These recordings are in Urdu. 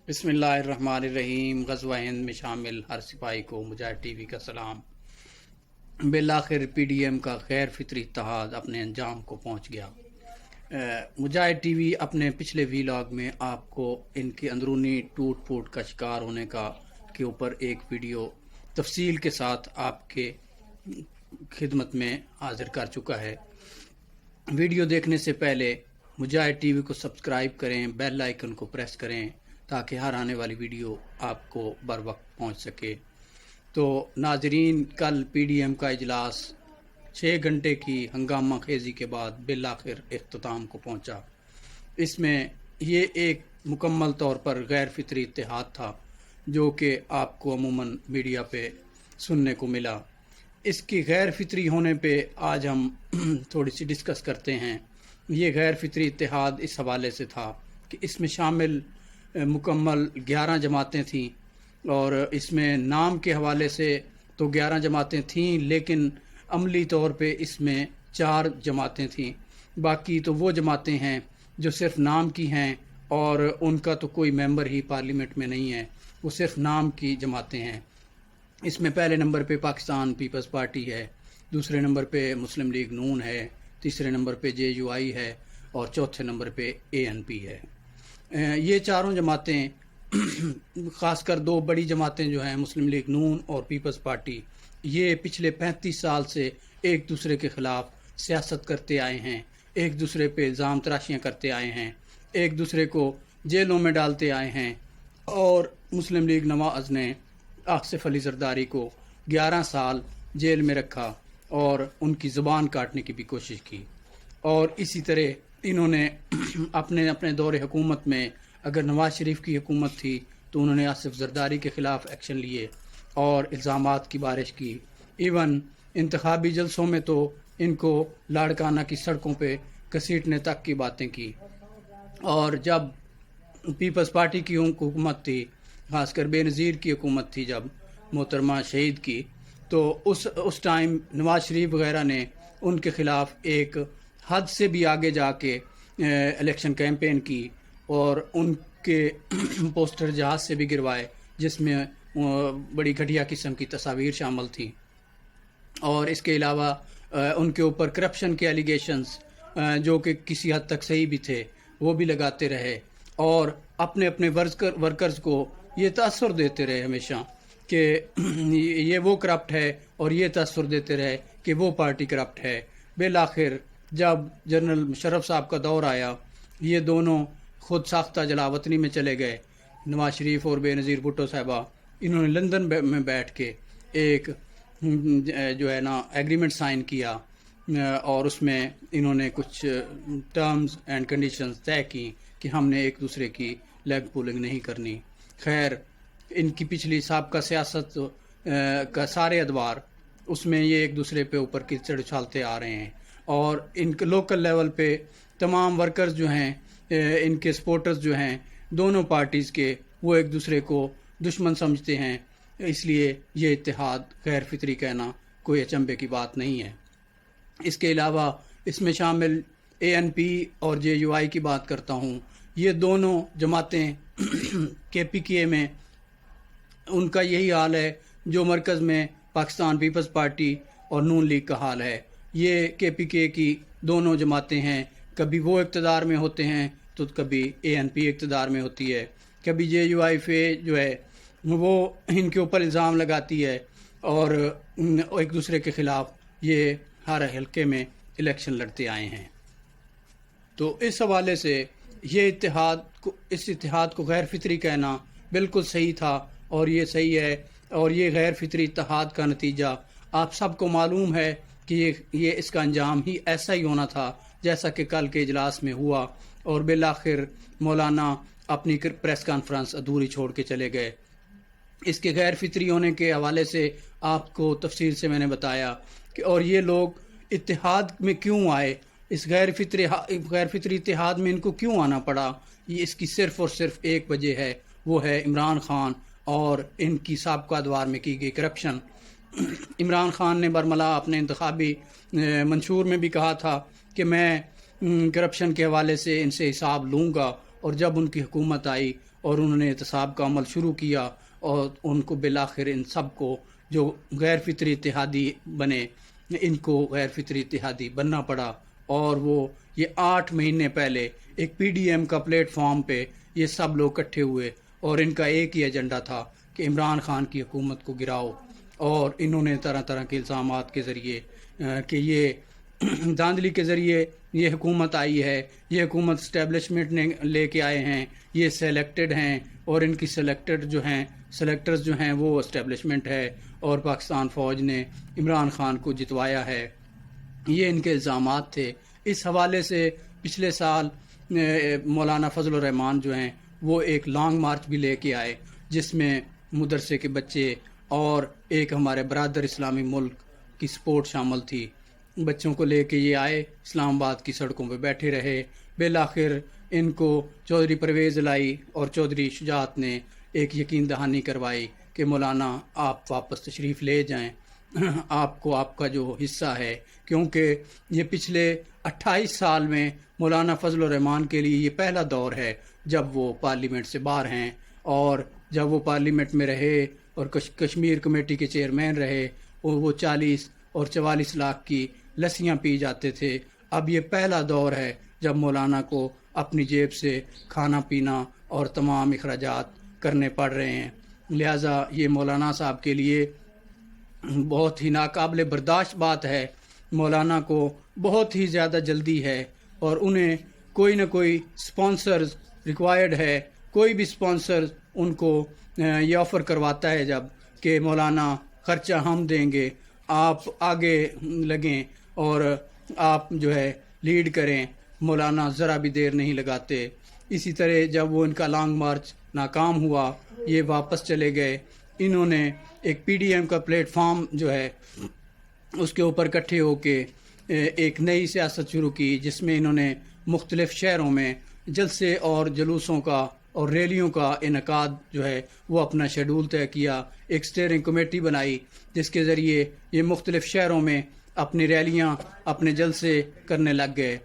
بسم اللہ الرحمن الرحیم۔ غزوہ ہند میں شامل ہر سپاہی کو مجاہد ٹی وی کا سلام۔ بالآخر پی ڈی ایم کا غیر فطری اتحاد اپنے انجام کو پہنچ گیا۔ مجاہد ٹی وی اپنے پچھلے ویلاگ میں آپ کو ان کے اندرونی ٹوٹ پھوٹ کا شکار ہونے کے اوپر ایک ویڈیو تفصیل کے ساتھ آپ کے خدمت میں حاضر کر چکا ہے۔ ویڈیو دیکھنے سے پہلے مجاہد ٹی وی کو سبسکرائب کریں، بیل آئیکن کو پریس کریں تاکہ ہر آنے والی ویڈیو آپ کو بر وقت پہنچ سکے۔ تو ناظرین، کل پی ڈی ایم کا اجلاس 6 گھنٹے کی ہنگامہ خیزی کے بعد بالآخر اختتام کو پہنچا۔ اس میں یہ ایک مکمل طور پر غیر فطری اتحاد تھا جو کہ آپ کو عموماً میڈیا پہ سننے کو ملا۔ اس کی غیر فطری ہونے پہ آج ہم تھوڑی سی ڈسکس کرتے ہیں۔ یہ غیر فطری اتحاد اس حوالے سے تھا کہ اس میں شامل مکمل 11 جماعتیں تھیں، اور اس میں نام کے حوالے سے تو 11 جماعتیں تھیں، لیکن عملی طور پہ اس میں 4 جماعتیں تھیں۔ باقی تو وہ جماعتیں ہیں جو صرف نام کی ہیں، اور ان کا تو کوئی ممبر ہی پارلیمنٹ میں نہیں ہے، وہ صرف نام کی جماعتیں ہیں۔ اس میں پہلے نمبر پہ پاکستان پیپلز پارٹی ہے، دوسرے نمبر پہ مسلم لیگ نون ہے، تیسرے نمبر پہ جے یو آئی ہے، اور چوتھے نمبر پہ اے این پی ہے۔ یہ چاروں جماعتیں خاص کر 2 بڑی جماعتیں جو ہیں مسلم لیگ نون اور پیپلز پارٹی، یہ پچھلے 35 سال سے ایک دوسرے کے خلاف سیاست کرتے آئے ہیں، ایک دوسرے پہ الزام تراشیاں کرتے آئے ہیں، ایک دوسرے کو جیلوں میں ڈالتے آئے ہیں، اور مسلم لیگ نواز نے آصف علی زرداری کو 11 سال جیل میں رکھا اور ان کی زبان کاٹنے کی بھی کوشش کی۔ اور اسی طرح انہوں نے اپنے دور حکومت میں، اگر نواز شریف کی حکومت تھی تو انہوں نے آصف زرداری کے خلاف ایکشن لیے اور الزامات کی بارش کی۔ ایون انتخابی جلسوں میں تو ان کو لاڑکانہ کی سڑکوں پہ گھسیٹنے تک کی باتیں کی۔ اور جب پیپلز پارٹی کی حکومت تھی، خاص کر بے نظیر کی حکومت تھی جب محترمہ شہید کی، تو اس ٹائم نواز شریف وغیرہ نے ان کے خلاف ایک حد سے بھی آگے جا کے الیکشن کیمپین کی، اور ان کے پوسٹر جہاز سے بھی گروائے جس میں بڑی گھٹیا قسم کی تصاویر شامل تھیں۔ اور اس کے علاوہ ان کے اوپر کرپشن کے ایلیگیشنز جو کہ کسی حد تک صحیح بھی تھے وہ بھی لگاتے رہے، اور اپنے ورکرز کو یہ تاثر دیتے رہے ہمیشہ کہ یہ وہ کرپٹ ہے، اور یہ تاثر دیتے رہے کہ وہ پارٹی کرپٹ ہے۔ بالآخر جب جنرل مشرف صاحب کا دور آیا، یہ دونوں خود ساختہ جلاوطنی میں چلے گئے۔ نواز شریف اور بے نظیر بھٹو صاحبہ، انہوں نے لندن میں بیٹھ کے ایک جو ہے نا ایگریمنٹ سائن کیا، اور اس میں انہوں نے کچھ ٹرمز اینڈ کنڈیشنز طے کی کہ ہم نے ایک دوسرے کی لیگ پولنگ نہیں کرنی۔ خیر، ان کی پچھلی سابقہ سیاست کا سارے ادوار اس میں یہ ایک دوسرے پہ اوپر کیچڑ اچھالتے آ رہے ہیں، اور ان کے لوکل لیول پہ تمام ورکرز جو ہیں، ان کے سپورٹرز جو ہیں دونوں پارٹیز کے، وہ ایک دوسرے کو دشمن سمجھتے ہیں۔ اس لیے یہ اتحاد غیر فطری کہنا کوئی اچنبے کی بات نہیں ہے۔ اس کے علاوہ اس میں شامل اے این پی اور جے یو آئی کی بات کرتا ہوں۔ یہ دونوں جماعتیں کے پی کے میں ان کا یہی حال ہے جو مرکز میں پاکستان پیپلز پارٹی اور نون لیگ کا حال ہے۔ یہ کے پی کے کی دونوں جماعتیں ہیں، کبھی وہ اقتدار میں ہوتے ہیں تو کبھی اے این پی اقتدار میں ہوتی ہے، کبھی جے یو آئی فے جو ہے وہ ان کے اوپر الزام لگاتی ہے، اور ایک دوسرے کے خلاف یہ ہر حلقے میں الیکشن لڑتے آئے ہیں۔ تو اس حوالے سے یہ اس اتحاد کو غیر فطری کہنا بالکل صحیح تھا، اور یہ صحیح ہے، اور یہ غیر فطری اتحاد کا نتیجہ آپ سب کو معلوم ہے کہ یہ اس کا انجام ہی ایسا ہی ہونا تھا جیسا کہ کل کے اجلاس میں ہوا، اور بالآخر مولانا اپنی پریس کانفرنس ادھوری چھوڑ کے چلے گئے۔ اس کے غیر فطری ہونے کے حوالے سے آپ کو تفصیل سے میں نے بتایا کہ اور یہ لوگ اتحاد میں کیوں آئے، اس غیر فطری اتحاد میں ان کو کیوں آنا پڑا۔ یہ اس کی صرف اور صرف ایک وجہ ہے، وہ ہے عمران خان اور ان کی سابقہ ادوار میں کی گئی کرپشن۔ عمران خان نے برملا اپنے انتخابی منشور میں بھی کہا تھا کہ میں کرپشن کے حوالے سے ان سے حساب لوں گا، اور جب ان کی حکومت آئی اور انہوں نے احتساب کا عمل شروع کیا، اور ان کو بالآخر ان سب کو جو غیر فطری اتحادی بنے ان کو غیر فطری اتحادی بننا پڑا، اور وہ یہ 8 مہینے پہلے ایک پی ڈی ایم کا پلیٹ فارم پہ یہ سب لوگ اکٹھے ہوئے، اور ان کا ایک ہی ایجنڈا تھا کہ عمران خان کی حکومت کو گراؤ، اور انہوں نے طرح طرح کے الزامات کے ذریعے کہ یہ دھاندلی کے ذریعے یہ حکومت آئی ہے، یہ حکومت اسٹیبلشمنٹ نے لے کے آئے ہیں، یہ سلیکٹڈ ہیں، اور ان کی سلیکٹرز جو ہیں وہ اسٹیبلشمنٹ ہے، اور پاکستان فوج نے عمران خان کو جتوایا ہے، یہ ان کے الزامات تھے۔ اس حوالے سے پچھلے سال مولانا فضل الرحمان جو ہیں وہ ایک لانگ مارچ بھی لے کے آئے، جس میں مدرسے کے بچے اور ایک ہمارے برادر اسلامی ملک کی سپورٹ شامل تھی۔ بچوں کو لے کے یہ آئے، اسلام آباد کی سڑکوں پہ بیٹھے رہے، بالآخر ان کو چودھری پرویز الہی اور چودھری شجاعت نے ایک یقین دہانی کروائی کہ مولانا آپ واپس تشریف لے جائیں، آپ کو آپ کا جو حصہ ہے، کیونکہ یہ پچھلے 28 سال میں مولانا فضل الرحمان کے لیے یہ پہلا دور ہے جب وہ پارلیمنٹ سے باہر ہیں، اور جب وہ پارلیمنٹ میں رہے اور کشمیر کمیٹی کے چیئرمین رہے، اور وہ 40 اور 44 لاکھ کی لسیاں پی جاتے تھے۔ اب یہ پہلا دور ہے جب مولانا کو اپنی جیب سے کھانا پینا اور تمام اخراجات کرنے پڑ رہے ہیں، لہٰذا یہ مولانا صاحب کے لیے بہت ہی ناقابل برداشت بات ہے۔ مولانا کو بہت ہی زیادہ جلدی ہے، اور انہیں کوئی نہ کوئی سپانسرز ریکوائرڈ ہے، کوئی بھی سپانسر ان کو یہ آفر کرواتا ہے جب کہ مولانا خرچہ ہم دیں گے، آپ آگے لگیں اور آپ جو ہے لیڈ کریں، مولانا ذرا بھی دیر نہیں لگاتے۔ اسی طرح جب وہ ان کا لانگ مارچ ناکام ہوا، یہ واپس چلے گئے، انہوں نے ایک پی ڈی ایم کا پلیٹ فارم جو ہے اس کے اوپر اکٹھے ہو کے ایک نئی سیاست شروع کی، جس میں انہوں نے مختلف شہروں میں جلسے اور جلوسوں کا اور ریلیوں کا انعقاد جو ہے وہ اپنا شیڈول طے کیا، ایک اسٹیئرنگ کمیٹی بنائی جس کے ذریعے یہ مختلف شہروں میں اپنی ریلیاں اپنے جلسے کرنے لگ گئے۔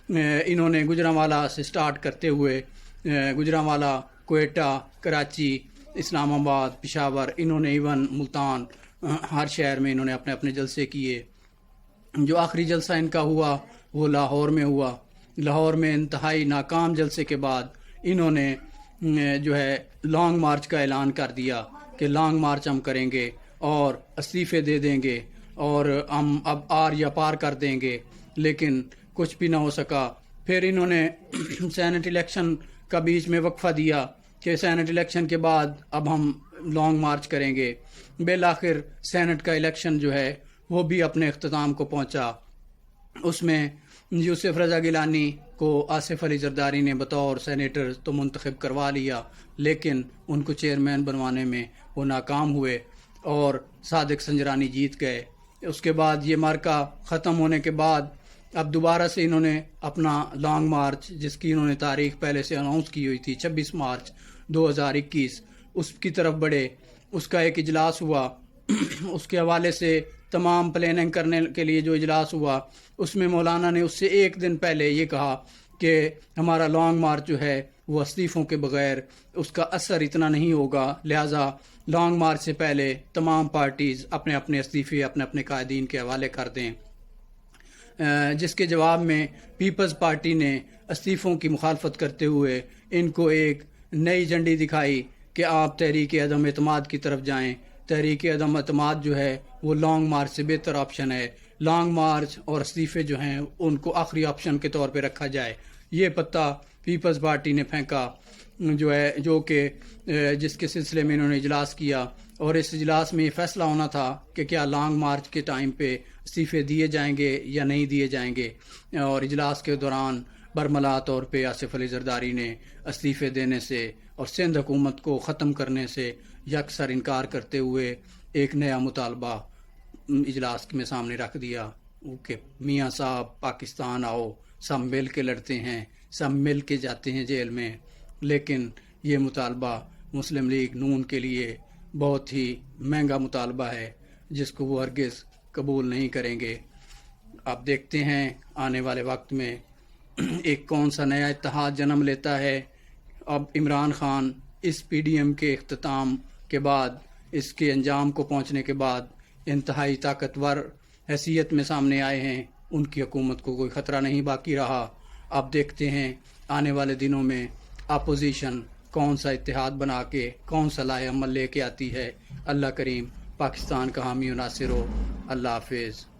انہوں نے گوجرانوالہ سے سٹارٹ کرتے ہوئے گوجرانوالہ، کوئٹہ، کراچی، اسلام آباد، پشاور، انہوں نے ایون ملتان، ہر شہر میں انہوں نے اپنے اپنے جلسے کیے۔ جو آخری جلسہ ان کا ہوا وہ لاہور میں ہوا۔ لاہور میں انتہائی ناکام جلسے کے بعد انہوں نے جو ہے لانگ مارچ کا اعلان کر دیا کہ لانگ مارچ ہم کریں گے اور استعفے دے دیں گے اور ہم اب آر یا پار کر دیں گے، لیکن کچھ بھی نہ ہو سکا۔ پھر انہوں نے سینٹ الیکشن کا بیچ میں وقفہ دیا کہ سینٹ الیکشن کے بعد اب ہم لانگ مارچ کریں گے۔ بالآخر سینٹ کا الیکشن جو ہے وہ بھی اپنے اختتام کو پہنچا۔ اس میں یوسف رضا گیلانی کو آصف علی زرداری نے بطور سینیٹر تو منتخب کروا لیا، لیکن ان کو چیئرمین بنوانے میں وہ ناکام ہوئے اور صادق سنجرانی جیت گئے۔ اس کے بعد یہ مارکا ختم ہونے کے بعد اب دوبارہ سے انہوں نے اپنا لانگ مارچ، جس کی انہوں نے تاریخ پہلے سے اناؤنس کی ہوئی تھی 26 مارچ 2021، اس کی طرف بڑھے۔ اس کا ایک اجلاس ہوا، اس کے حوالے سے تمام پلاننگ کرنے کے لیے جو اجلاس ہوا، اس میں مولانا نے اس سے ایک دن پہلے یہ کہا کہ ہمارا لانگ مارچ جو ہے وہ استعفوں کے بغیر اس کا اثر اتنا نہیں ہوگا، لہٰذا لانگ مارچ سے پہلے تمام پارٹیز اپنے اپنے استعفے اپنے اپنے قائدین کے حوالے کر دیں، جس کے جواب میں پیپلز پارٹی نے استعفوں کی مخالفت کرتے ہوئے ان کو ایک نئی جھنڈی دکھائی کہ آپ تحریک عدم اعتماد کی طرف جائیں۔ تحریک عدم اعتماد جو ہے وہ لانگ مارچ سے بہتر آپشن ہے، لانگ مارچ اور استعفے جو ہیں ان کو آخری آپشن کے طور پہ رکھا جائے۔ یہ پتہ پیپلز پارٹی نے پھینکا جو کہ جس کے سلسلے میں انہوں نے اجلاس کیا، اور اس اجلاس میں یہ فیصلہ ہونا تھا کہ کیا لانگ مارچ کے ٹائم پہ استعفے دیے جائیں گے یا نہیں دیے جائیں گے، اور اجلاس کے دوران برملا طور پہ آصف علی زرداری نے استعفے دینے سے اور سندھ حکومت کو ختم کرنے سے یکسر انکار کرتے ہوئے ایک نیا مطالبہ اجلاس میں سامنے رکھ دیا کہ میاں صاحب پاکستان آؤ، سب مل کے لڑتے ہیں، سب مل کے جاتے ہیں جیل میں۔ لیکن یہ مطالبہ مسلم لیگ نون کے لیے بہت ہی مہنگا مطالبہ ہے، جس کو وہ ہرگز قبول نہیں کریں گے۔ آپ دیکھتے ہیں آنے والے وقت میں ایک کون سا نیا اتحاد جنم لیتا ہے۔ اب عمران خان اس پی ڈی ایم کے اختتام کے بعد، اس کے انجام کو پہنچنے کے بعد انتہائی طاقتور حیثیت میں سامنے آئے ہیں. ان کی حکومت کو کوئی خطرہ نہیں باقی رہا. اب دیکھتے ہیں آنے والے دنوں میں اپوزیشن کون سا اتحاد بنا کے کون سا لائحہ عمل لے کے آتی ہے. اللہ کریم پاکستان کا حامی و ناصر ہو. اللہ حافظ.